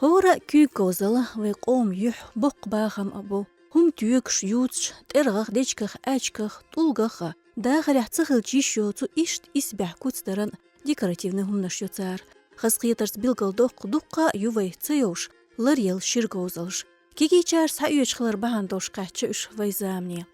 هورا كي كوزلا ويقوم يح بق باخم أبو هم تيوكش يوتش ترغخ ديشكخ أشكخ طولغخ داخل يحتخل جيشو تو إشت إسبح كوتسترن ديكوراتивный هم نشيوتار خسقيترس بيلغل دقا يوي تيوش لريل شيرغوزلش كيكي چارس هايوش خلر باندوش قاچش ويزامني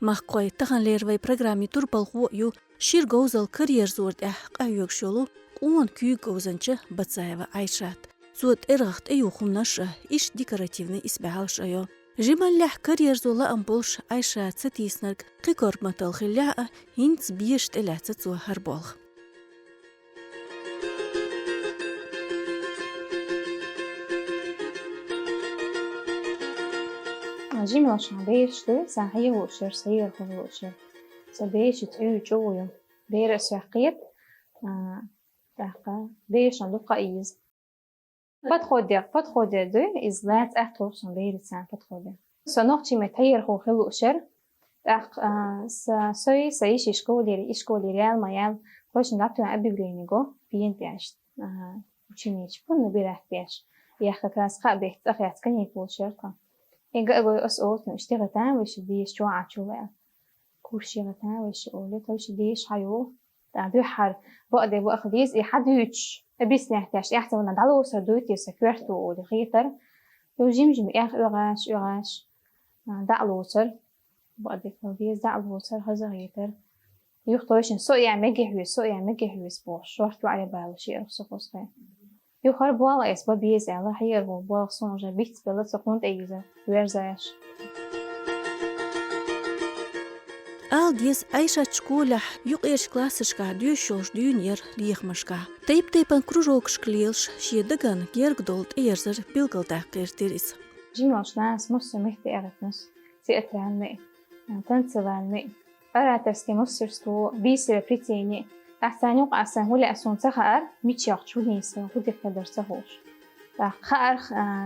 مخقوي تخن ليروي برنامي توربالغو يو شيرغوزل كارير زورد قايوك شولو قون كي غوزنچه بتسايوا عايشات زود ارغت ايو خمنش إيش ديكوراتивный إسبحالش ايو جمال لح كارير زولا أمبولش عايشات ستيسنرك قيكور متلخلاء هنت بيشت إلات تسو هربولغ جيمي شعبيش لي ساعية وشر سير هو وشر سبيش تقول جويم بير ساقيت دقة بيش عندك إيز بتخودي دو إز لات أخطر شنبير سان بتخودي سنوقتي متهير هو وشر سوي سيش إشكولي ريال مايال خوش نقطع أبي بلينيجو بين بيش وشينيش بون بيرح بيش ياخد كاس خابيت أخيات كني بوشركا إنجا أقول أسئلة اشتغلتها وش ديش شو عشوائي كورشيغتها وش قولت وش ديش حيو تعبير حر بقدر بأخذيز حد يتش أبيس نحتاج أحسن من دعوة سردوتي سكرتو ولخيتر يوجيم أغاش دعوة سر بقدر أخذيز دعوة سر هزغيتر يختارشن سوء مجي هوس بوش شرط وعلى بالشيء رخص خير يخرب بوالا إس ببيز على حير وبوالا صنجة بيت بلا تقوم تأيزة ويرزاش ديس عايشة شكولح يقيش كلاسشكا ديوشوش ديونير ليخمشكا تيبان كروجوكش كليلش شيدغان جيرغدولت إيرزر بيلغل تحقير تيريس جيموش ناس مصر مهتي أغتنس سيئتر عني تنسل عني أراترسكي مصرستو بيسر بريتيني أحسن يوقع أحسن هو أسون تخار ميتشاق شو نيسا هو دفدر سهوش خار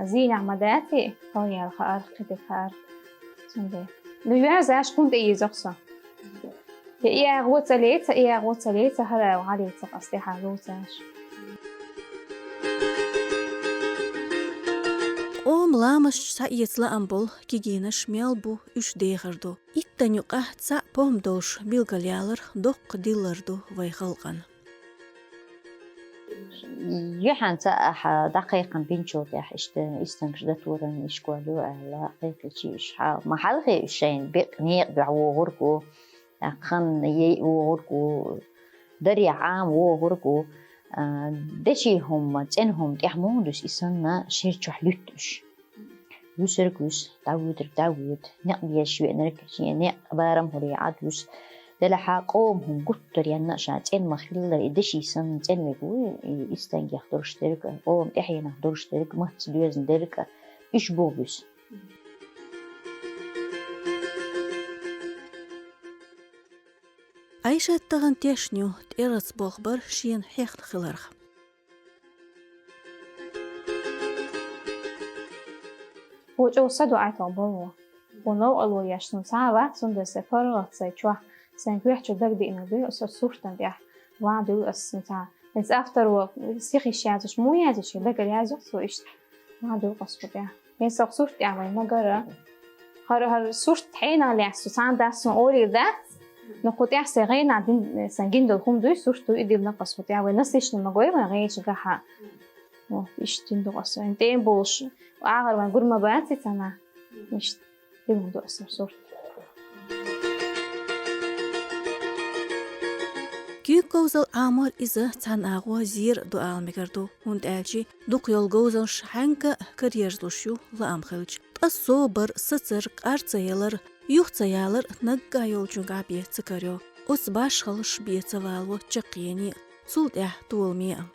زين عمداتي قوية الخار قدي خار سنبه نيوازاش كنت أي زقصة إيا غوتليت هلا وعليت أصلحة غوتاش لامش سايت لامبول كيجينش ميلبو إش ديغردو إتنيقه تسا بومدوش بيلغاليالر دوق ديلردو ويخلقن يحن تأح دقيقا بينشوت يح استنكش دتورن إشكوالو على قيقة شيء محل خي شين بقنيق بعوغركو خن يوغركو دري عام وغركو دشيهم تنهم تحمودش إسنا شيرتش حلتش يسرقوس داود نقبي شوي نركشي نق بارم هري عدوس دلحا قومهم قطر ينشا تن مخلل إدشي سن تن مقوي إستنجي يخدرش ترك قوم تحيي نخدرش ترك مهتسلوزن ترك إيش بوبس عايشة تغن تيشنيو تيرس بوخبر شين حيخ خلرخ وجو صدو عيطو بلو ونو ألو يشنو ساعة سند سفر سيتشوح سنكويح شو دق دينا بي أسر سوشتن بيح وعدو أسنتا إنس أفتر وسيخي شيازش مو يازش دق اليازوخ وإشت وعدو قصبو بيح إنس أقصوشت يعني نقرأ هر سوشت حينا ليحسو سان داسن أوري دات نقطع يحسي غين عدين سنجين دلهم دوي سوشتو إدي بنقص وطيع ونسيش نمقوي ونغيش غاحا إشتين دو قصر إنتين بولش وآخر ونقول ما بانتي تنا مش ديمون دو قصر سورت كي كوزل عامر إذا تان أغوى زير دو آلمكردو هند آلشي دوق يول غوزل شحنك كريرزلوشيو لأمخلج الصوبر سترق أرتسيالر يوختيالر نقا يولجوغا بيتسكريو أس باشخلش بيتسوالو تشقيني سولت طولمية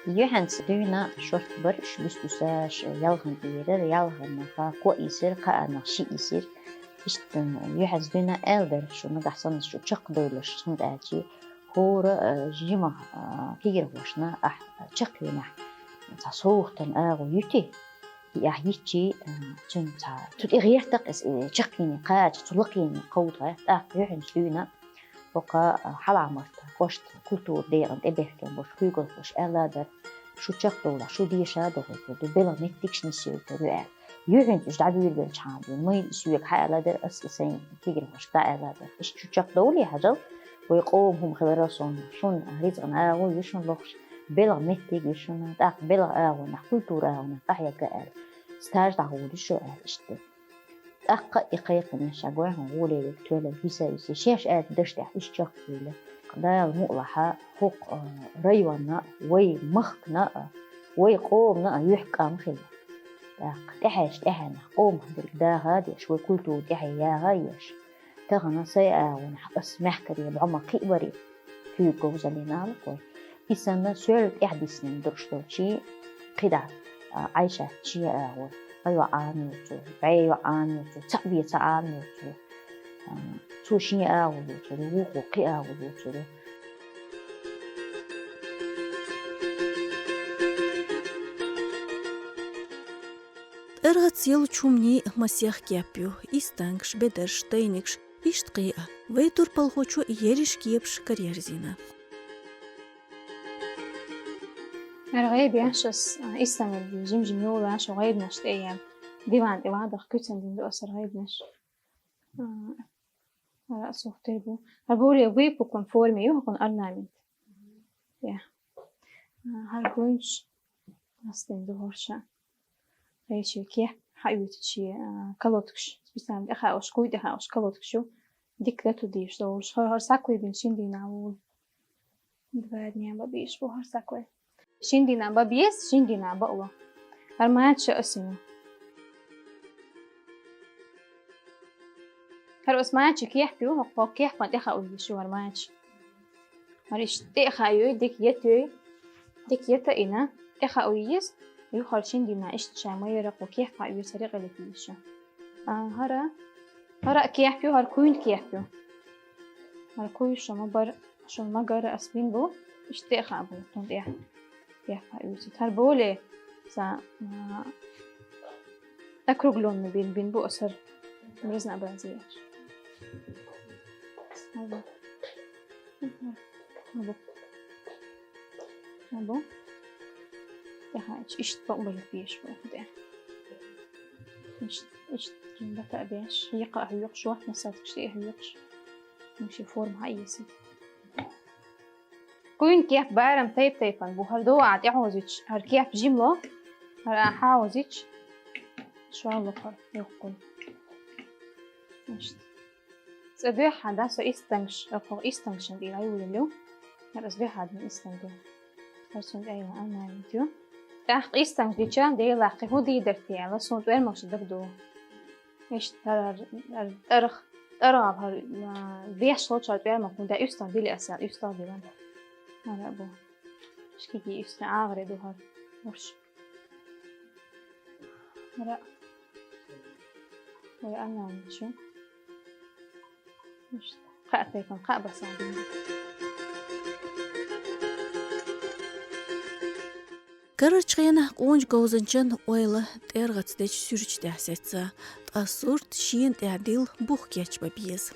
يحن سدونا شرط برش بستوساش يالغن بيرر يالغن نفا كو يصير قا نقشي يصير إشتن يحن سدونا ألدر شو نقحصن شو تشق دولش صند آتي هور جيما كير وشنا تشقينا تصوغتن آغو يتي يحيتي تنتا تغيرتق تشقيني قاج تلقيني قوضة يحن سدونا بقى حلا مرتا قشت كلتور ديرن إبهكن بوش خيقل بوش ألا در شو تشقدولا شو ديشا دغيتو بلا نكتكش نسيوتو رؤال يوهن إيش دعبير بالشعبي ما يسويك حالا در أسلسين تيجي بوش دا ألا در إيش شو تشقدولي هجل ويقوم هم خبراسون شون رزقنا أول يشون لخش بلا نكتك يشون داق بلا أول نحكلتور أول نحقيا كأل ستاج دعولي شو أل إشتي أقا إقيق نشاقوهم غولي بكتولة يسا شيش دشتح إيش تشقدولي دا المؤلحة فوق ريوانا وي مخنا وي قومنا يحكى مخيل تحش تحنا قوم هندرك دا هادي شوي كلتو تحي يا غايش تغنى سيئة ونح اسمح كري بعمر قيبري في جوزة لنا لكوي إسانا سؤال إحدي سنين درشتو شي قدع عايشة شي أهو أيوة عاميوتو بعيو عاميوتو تعبية عاميوتو توشي أهولو تلو وقي أهولو تلو إرغت يل چومني مسيح كيابيو إستانكش بدرش تينكش إشتقيقة ويتور بالخوچو يريش كيبش كاريرزينا غيب يعشس إستعمل جيم جميول عش غيب نشت أيام ديوان دخ كتن دين دو أسر غيب نش رأسه تيبو هربولي ويبو كونفورمي يوهكون أرنامنت يا هربوينش نستين دو هرشا غيشي كيح حيوتشي كالوتكش بسام دخا أوش كوي دخا أوش كالوتكشو ديكلتو ديش دوش هر ساكوي بنشين دي نعول دواد نيام ببيش بو هر ساكوي شين دي نعم ببيس شين دي نعم بقوة هرمات شأسينو هر اسمعاتش كيح بيو هو كيح ما دخا أولي شو هرماتش هريش دخا يوي ديك يتوي ديك يتا إنا دخا أوليس يخرجين دي ما إيش شيء ما يرق وكيح فايو سريع اللي فيشه هرا كيح بيو هر كوين كيح بيو هر كوي شو ما بر شو ما جرى أسبين بو إيش تأخذ أبو تون كيح فايو هر بولي سا أكرجلون من بين بو أسر مرزنا بنزيش أبو هاي إيش تقبل فيش وكده إيش جنبته أبيش يقع يقش واحد مساتك شيء يقش مشي فورم هاي يسي كوين كيف بعرم تيفن بو هردو عاد يعوزيش هر كيف جملة هر أحاوزيش شو الله خير يقول إيش سأبيح هذا سإستنش أو إستنشن دي لا يقولوا هر أسبيح هذا من إستنشن هرسون أيوة أنا نتيو تحق إستنش دي كان دي لاقي هو دي درتي على صوت وين مش دبدو إيش ترى أرغب هر بيح صوت شرط وين مكون ده إستن دي لأسال إستن دي بنا هذا أبو إيش كي إستن عاغري دو هر وش هذا ويا أنا نشوف مش قاعدة كان قاعدة صعبة كررت خيانة قونج جوزنجن ويلا تيرغت ديش سورج تحسيتسا تأثرت شين تعديل بوخ كيتش ببيز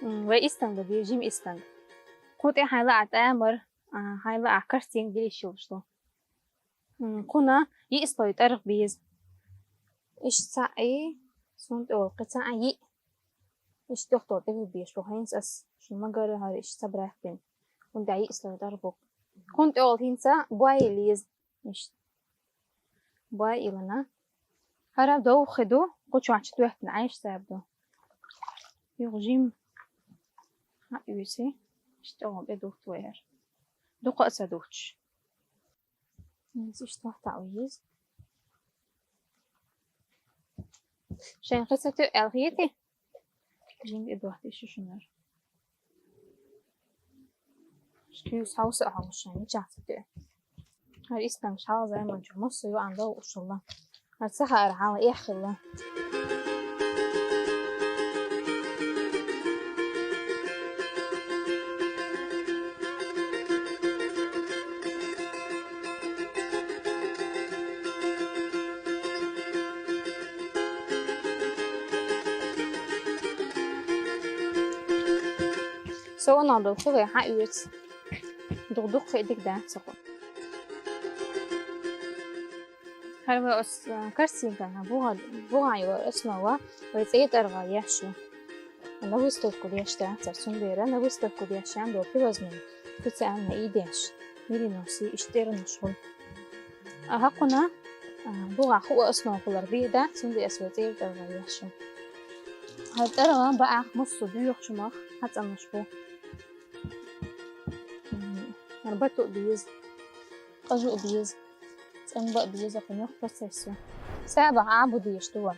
وإستن بدي جيم إستن كنت حيلا أتأمر حيلا أكرتين دي شوشتو كنا يستوي تارغ بيز إيش ساعي سنت أول قطعي إيش تختار تبي بيش وهينس أس شو ما جرى هاري إيش تبرح بين كنت عي إستوي تارغ كنت أول هنسا باي ليز إيش باي إلنا هرب دو خدو قد شو عشت واحد نعيش سابدو يغجيم هايوسي إيش تقوم بدو توير دو قأسة دوتش إيش تحت عويز شين قصة الغيتي جيم بدو واحد إيش شنر شكيوس حوس أحوش يعني جاهزة هاي إستن مش حاضر زي ما نجوم نص يو عن ضوء وش الله هالسخة أرعاوة إيه خلا سو نادو خوي حقيت دغدغ إيدك ده سقط هل أس كرسي كان بوها يو اسمه ويتأيد أرغى يحشو أنا ويستو كودياش تاعتر سنبيرا أنا ويستو كودياش عنده في وزنه تتعامل إيديش ميري نوسي اشتير نشول أهقنا بوها خو اسمه كل ربيع ده سنبي أسواتير أرغى يحشو هاد أرغى بقى مصو ديوخ شمخ حتى نشبو ربطو بيز قجو بيز تنبق بيز قنوخ بسيسو سابع عبودي يشتوى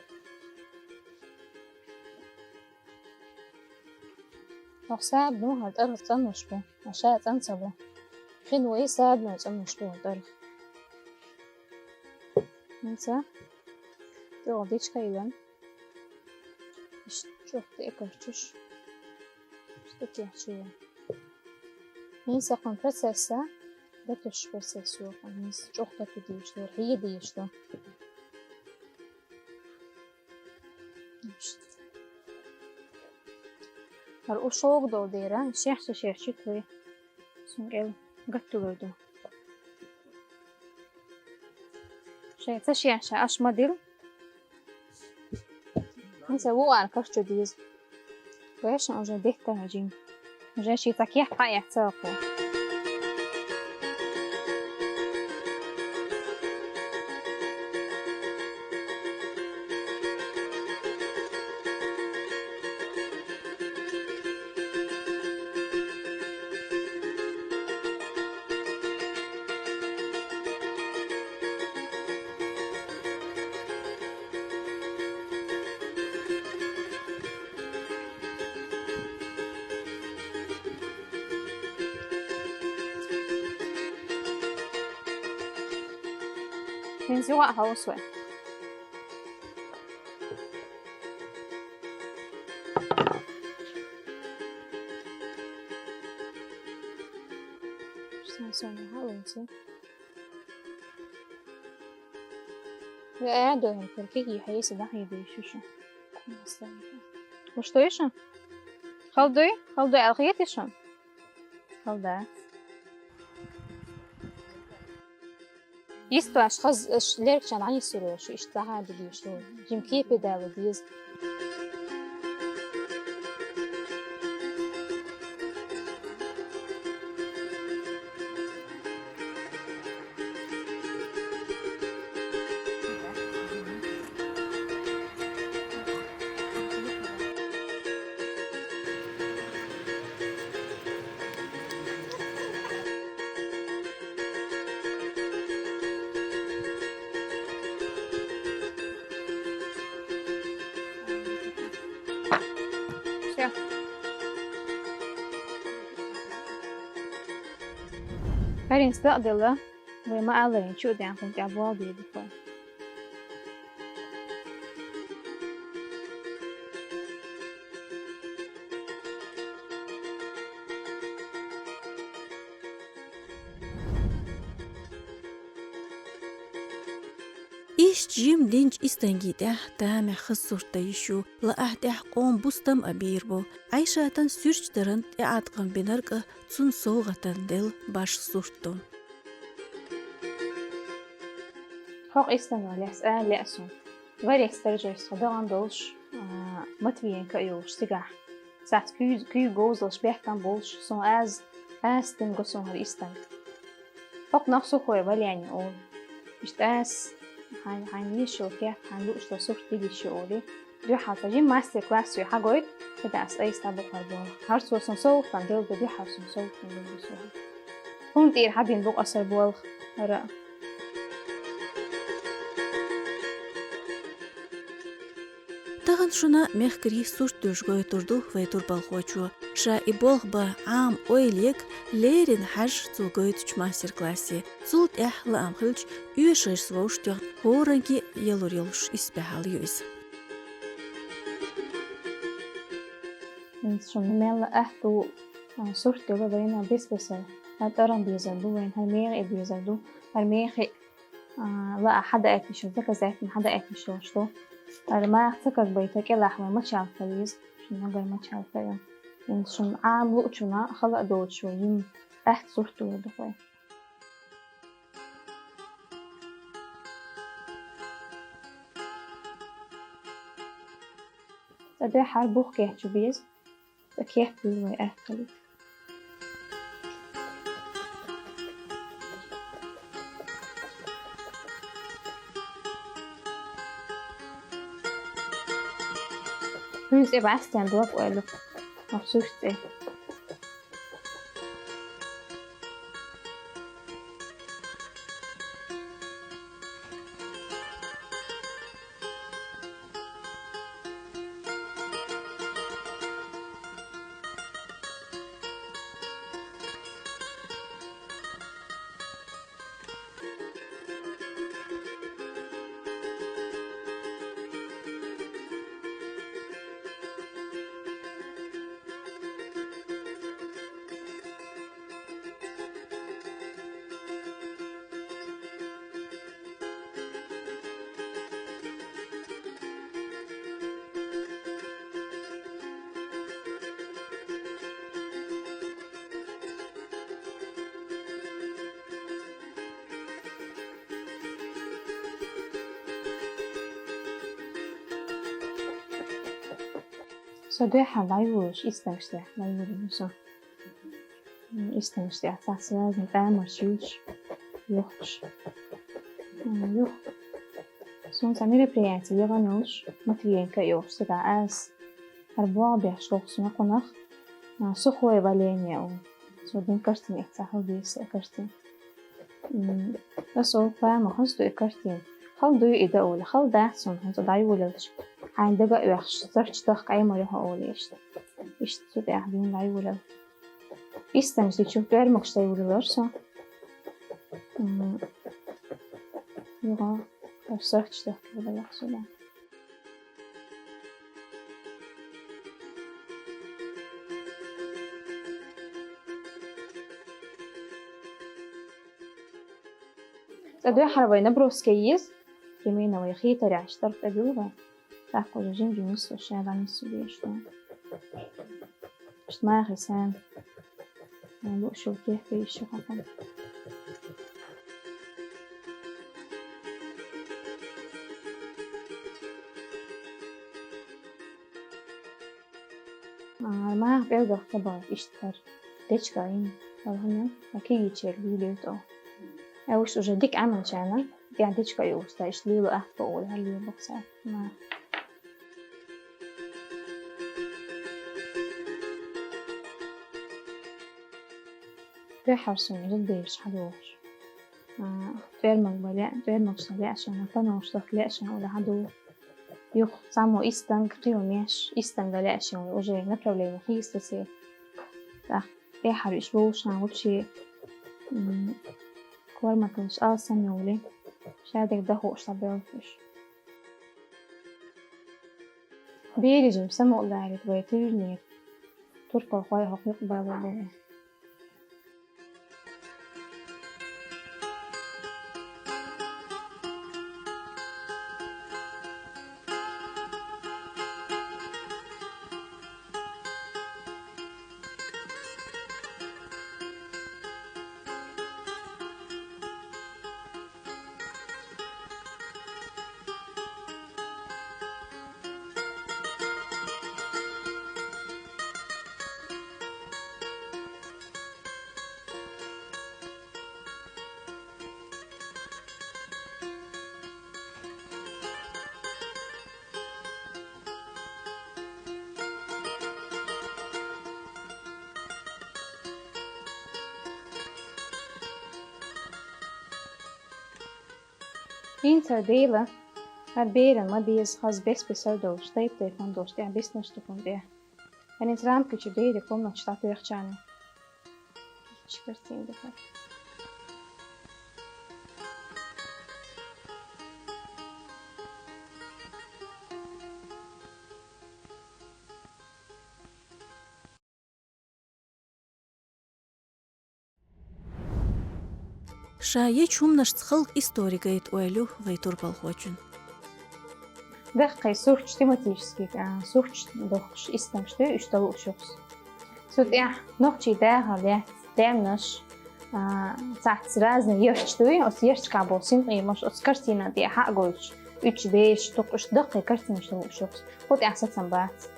ساب نوها الأرغ تنشبو عشاء تنصبو خنوي ساب نوها تنشبو الأرغ ننسى تغضيش كيوان شوف تأكرتش اشتكي حشوة ننسى قن بسيسا بتش بسيسو قنيس جوختا تديشتو هي ديشتو هر شوق دو ديرا شيخ كوي سنقل قطو بردو تشيح أش مدل نسا وقع الكشتو ديز ويش نقجي ديكتا هجين نجي شي تكيح قايح تاقو ننسي وقع هوسوي قاعدة هالكركيكي حيس دحي بيشوشو وش تويشن خلدي ألغيتشن خلدي يستو أشخاص ليرك كان عن يسرو شو اشتهى بديش لو جيم كيبي دا وديز فرين استقدله وما قادرين شو دي عنكم تعبوا بيدفع إيش جيم دينج إستنجيده تامع خصور تيشو لأهده قوم بستم أبيربو عيشة سيرش درن إعادقن بنرقه تون صوغة دل باش صورتو فوق إستنوا لأسأل لأسون غير يسترجع صدقان دولش متوين كأيوش سجاح ساعت كيو جوزلش بيحكم بولش سون از تنقصون هر إستنج فوق نفسه خوي بالي يعني أقول إشتاس حنيشو كيف حنلوش لصوت تيجي شغلي دو حالتا جيم ماستر كلاس وي حاجويد بدا أسأي ستابق هربوها هارس وصن صوت فاندل بدو حارسن صوت فاندل بسوها كون تير حابين بوق أسر بوالغ هراء تغن شنا مخكري سورت دوشغوي تردو ويتور بالخوچو شا إبولغ با عام أويليك ليرين حج زوغوي تش ماستر كلاسي زولت لأمخلج يوشير سووش تغن هورنكي يلور يلوش إسبحال يويس شون ميلا أحدو سورت دو بينا بس هتران بيزردو وين هالميغ بيزردو هالميغ لا حدا أكيشو ذكا زيت من حدا أكيشو شتو ما اختكك بيتك إلا حوي ما تشعل فريز شو نقدر ما تشعل فريز إن شن عام لقشنا خلق دوت شوية أحد صورته دخوي تبع حربوخ كيه شبيز كيه بالوي أهكلي بس إبعثت عند وقت وقاله مبسوط إيه Så det har leivurs istangstek, leivur så. Istangstek, það er með dæmar sjús, júks. Jú. Så det meropриятие я вануш, матвиенка юс, это аз арбуа бяшлох сунахунах, сухое валение у. Så den karsten ikke har vist karsten. Så فاهم خلصت karsten. خلدو إذا أول خلد أحسن هنت ضايولش. عندك وحش صرت تخ أي مرة هقوليش إيش تودي أحدين لا يولد إستنجد شوف غير مقصد يولدرسا يغا صرت تخ كذا لحظة تدوي حربي نبروس كيس كمينا ويخيط رعش طرف أجوبة تاكل جنبي نص الشارع نص بيشتون ما غسان ما شو كيف بيشو خفن ما بيرجع طبعا يشتر ديش كاين فهنا أكيد يشير بيليوتو أوش وجديك عمل شانا دي عنديش كايوس تا إشليلو أحفظ أول هاللي بقصة ما بيحرصون جديش حدوش غير مقبلة غير مقصلة عشان أطلع مشتاق عشان ولا حدو يخ سامو إستنج قيوميش إستنج لا عشان وجه نبرة خيس تصير بيحرش بوش عن وبشي كوار ما كنش سميولي شادك دهو أشتبيرفش بيرجم سمو الله عليك بيترني ترفع خواي حقيق بابا Inter delen har beren maar die is has best besaudo steep te van doos te business te van de en in raamke je beren kom nog staat weer chane schvertien de شاية شوم نشتخلق إستوريكايت ويلو ويتور بالخوچن. دقيقة سوخش تيماتيشسكي سوخش دوخش إستنشتو إشتغل شخص سود نوختي ده ليه دامنش ساعت رازن يرشتوي أو يرش كابوسين قيمش أسكرتينا دي حق قولش üç beş dokuz dakika kartını şuş. Hod ahsat sambat.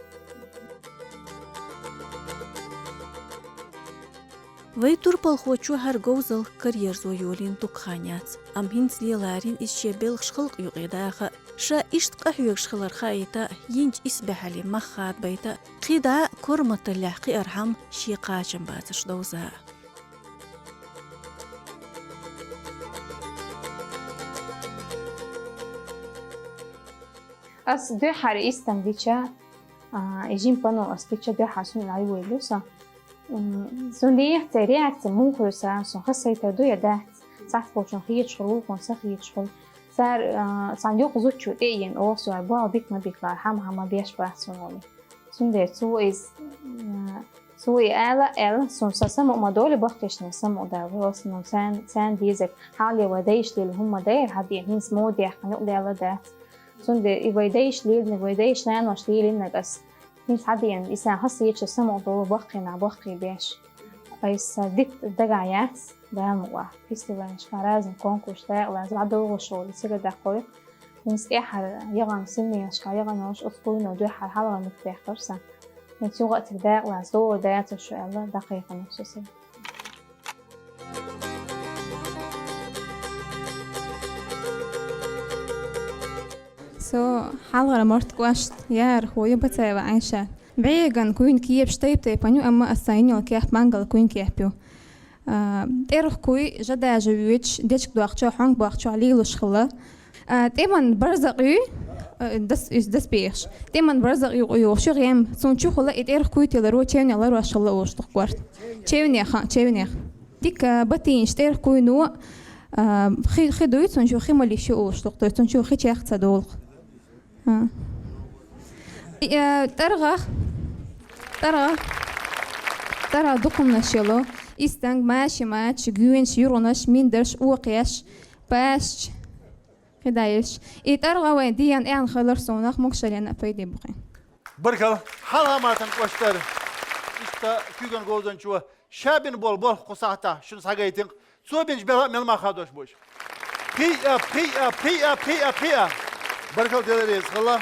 Вай турпал хочу харгоузал карьер зоюлин тукханяц. Амхинц лиларин исчебел шхылк югидаха. Ша ишт қахюк шхылар хайта йинч исбахали махат байта. Қида кормата ляхи архам шиқачым базыш доуза. أس دو حر إستم ديشا إجيم بانو أس ديشا دو حاسون العيوة لوسا سون ديه تريعك تمون كروسا سون خصي تردو يدات ساعت بوشون خيط شغل وكون سخيط شغل صار سان يوق زوتشو إيين أو سو عبوا بيك ما بيك لارحام هما بيش بحثون ولي سون ديه سوي آلا سون ساسمو مدولي بختش نسمو داوي وسنون سان ديزك حالي وديش ليل هما داير هادي هين سمو ديه خنوق ديالا دات سون دي إبايديش ليل نبايديش نان وش ليل إنك أس نيس عاديا إسا خصي يتش سمو دولو بخي بيش بس ديك دقايات ده موا فيستيفال شكارازم كونكورس ده ولازم عدو وشغل يصير داخل نيس إحر يغان سمي شكا يغان وش أسطول نودو حر حلقة مفتاح فرصة نتيو وقت ده ولازم ده تشو الله دقيقة نفسه حلقة مرت قوشت يار خويا بتساوي عايشة بعيقن كوين كيب شتيب تيبانيو أما الساينيو كيح مانجل كوين كيحبيو تيرخ كوي جدا جويتش ديتش دوقتشو حنق بوقتشو عليلو شخلا تيمان برزقي دس بيش تيمان برزقي يوشو غيم سونشو خلا تيرخ كوي تيلرو تشيوني لارو شخلا وشتق قوارت تشيوني ديك باتينش تيرخ كوي نو خي دويت سونشو خي مالي شو وشتق سونشو خي تيخ تصدولق ترى دقم نشيلو إستنج ماشي جوينش يورونش ميندرش وقيش باش خدايش ترى وين ديان إعن خلر سوناخ مكشلين أفيدي بقين بركة حالها ما تنقشتر إستا كيغن غوزن شو شابين بول قصاتا شنو ساقيتين سو بينش بلا مل ما خادوش بوش بي بركة دلريز خلا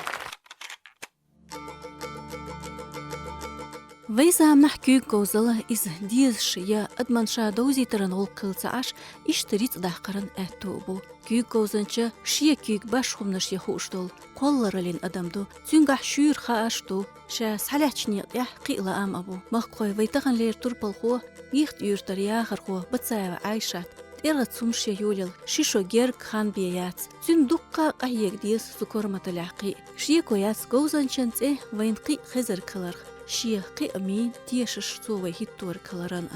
ويزا محكي كوزلا إز ديز شيا أدمن شادوزي ترنول كلتعش إشتريت دحقرن أتوبو كي كوزنچا شيا كيك باش خمنش يخوشدول قولرلين أدمدو تنجح شير خاشتو شا سحلاتشني يح قيلا أم أبو مخقوي ويتغن لير تربل خو يخت يرتر ياخر خو بتساوى عايشات إرغت سمشي يوليل شيشو جيرك خان بيات تن دقا قهيك ديس سكور متلاقي شيا كوياس كوزنچنت وين قي خزر كلرخ شيا قي أمين تيشش سوى هيتور كلران